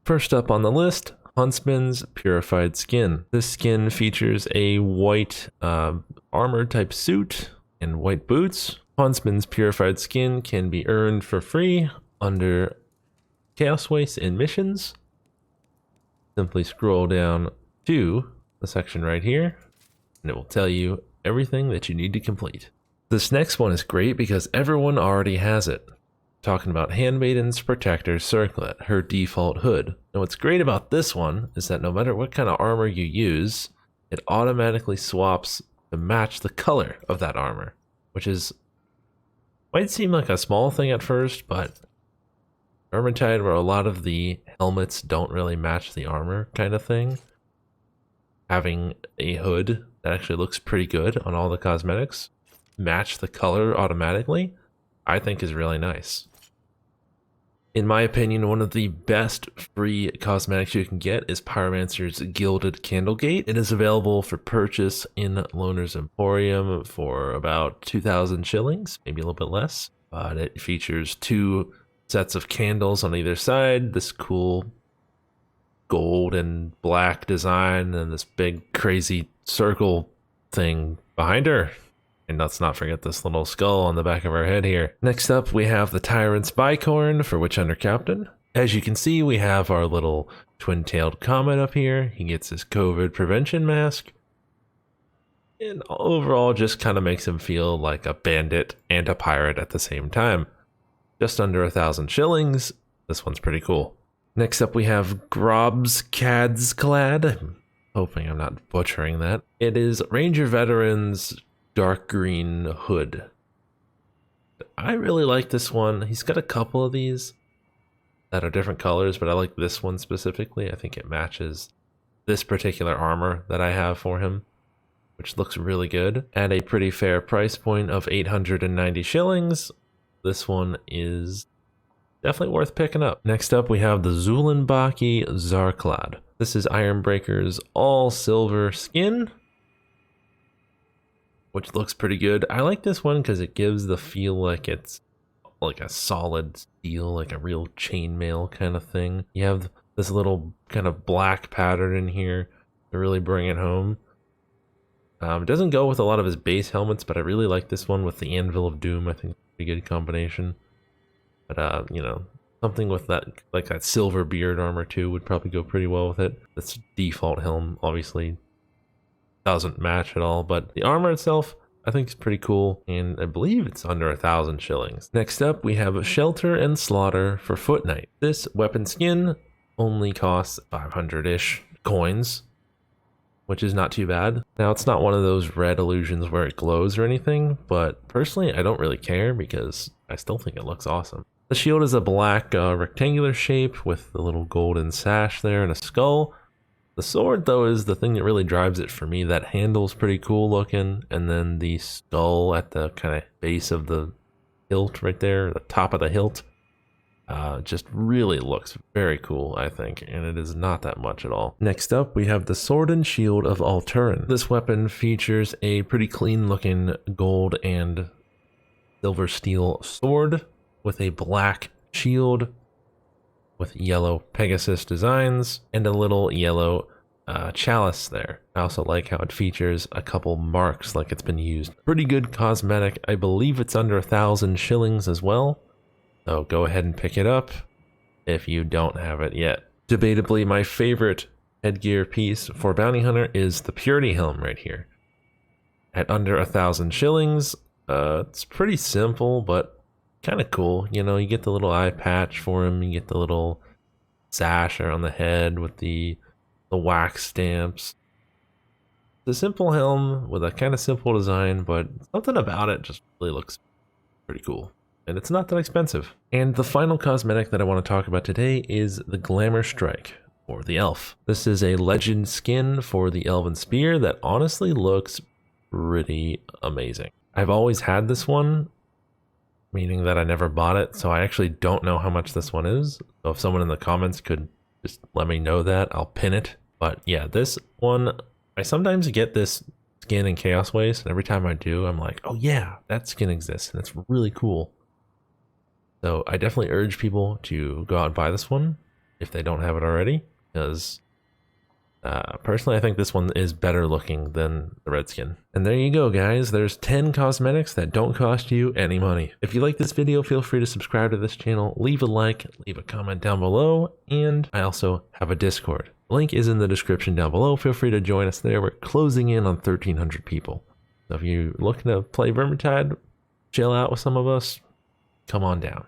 First up on the list, Huntsman's Purified skin. This skin features a white armor type suit and white boots. Huntsman's Purified skin can be earned for free under Chaos Waste and missions. Simply scroll down to the section right here, and it will tell you everything that you need to complete. This next one is great because everyone already has it. Talking about Handmaiden's Protector Circlet, her default hood. And what's great about this one is that no matter what kind of armor you use, it automatically swaps to match the color of that armor, which is might seem like a small thing at first, but Vermintide, where a lot of the helmets don't really match the armor kind of thing, having a hood that actually looks pretty good on all the cosmetics, match the color automatically, I think is really nice. In my opinion, one of the best free cosmetics you can get is Pyromancer's Gilded Candlegate. It is available for purchase in Loner's Emporium for about 2,000 shillings, maybe a little bit less. But it features 2 sets of candles on either side, this cool gold and black design, and this big crazy circle thing behind her. And let's not forget this little skull on the back of our head here. Next up, we have the Tyrant's Bicorn for Witch Hunter Captain. As you can see, we have our little TwinTailed Comet up here. He gets his COVID prevention mask. And overall, just kind of makes him feel like a bandit and a pirate at the same time. Just under 1,000 shillings. This one's pretty cool. Next up, we have Grubs Cadd's Clad. I'm hoping I'm not butchering that. It is Ranger Veteran's dark green hood. I really like this one. He's got a couple of these that are different colors, but I like this one specifically. I think it matches this particular armor that I have for him, which looks really good. At a pretty fair price point of 890 shillings, this one is definitely worth picking up. Next up, we have the Zileanbaki Zarclad. This is Ironbreaker's all silver skin, which looks pretty good. I like this one because it gives the feel like it's like a solid steel, like a real chainmail kind of thing. You have this little kind of black pattern in here to really bring it home. It doesn't go with a lot of his base helmets, but I really like this one with the Anvil of Doom. I think it's a pretty good combination. But, you know, something with that, like that silver beard armor too, would probably go pretty well with it. This default helm, obviously, doesn't match at all, but the armor itself I think is pretty cool, and I believe it's under 1,000 shillings. Next up, we have Shelter and Slaughter for Foot Knight. This weapon skin only costs 500-ish coins, which is not too bad. Now, it's not one of those red illusions where it glows or anything, but personally I don't really care because I still think it looks awesome. The shield is a black rectangular shape with a little golden sash there and a skull. The sword, though, is the thing that really drives it for me. That handle's pretty cool looking, and then the skull at the kind of base of the hilt right there, the top of the hilt, just really looks very cool, I think, and it is not that much at all. Next up, we have the Sword and Shield of Alteran. This weapon features a pretty clean-looking gold and silver steel sword with a black shield with yellow Pegasus designs and a little yellow chalice there. I also like how it features a couple marks like it's been used. Pretty good cosmetic. I believe it's under 1,000 shillings as well. So go ahead and pick it up if you don't have it yet. Debatably, my favorite headgear piece for Bounty Hunter is the Purity Helm right here. At under 1,000 shillings, it's pretty simple, but kind of cool. You know, you get the little eye patch for him, you get the little sash on the head with the wax stamps. It's a simple helm with a kind of simple design, but something about it just really looks pretty cool. And it's not that expensive. And the final cosmetic that I want to talk about today is the Glamour Strike, or the Elf. This is a legend skin for the Elven Spear that honestly looks pretty amazing. I've always had this one, meaning that I never bought it, so I actually don't know how much this one is. So if someone in the comments could just let me know that, I'll pin it. But yeah, this one, I sometimes get this skin in Chaos Waste, and every time I do, I'm like, oh yeah, that skin exists, and it's really cool. So I definitely urge people to go out and buy this one. if they don't have it already, because personally I think this one is better looking than the red skin. And there you go, guys. There's 10 cosmetics that don't cost you any money. If you like this video, feel free to subscribe to this channel, leave a like, leave a comment down below, and I also have a Discord. Link is in the description down below. Feel free to join us there. We're closing in on 1,300 people. So if you're looking to play Vermintide, chill out with some of us, come on down.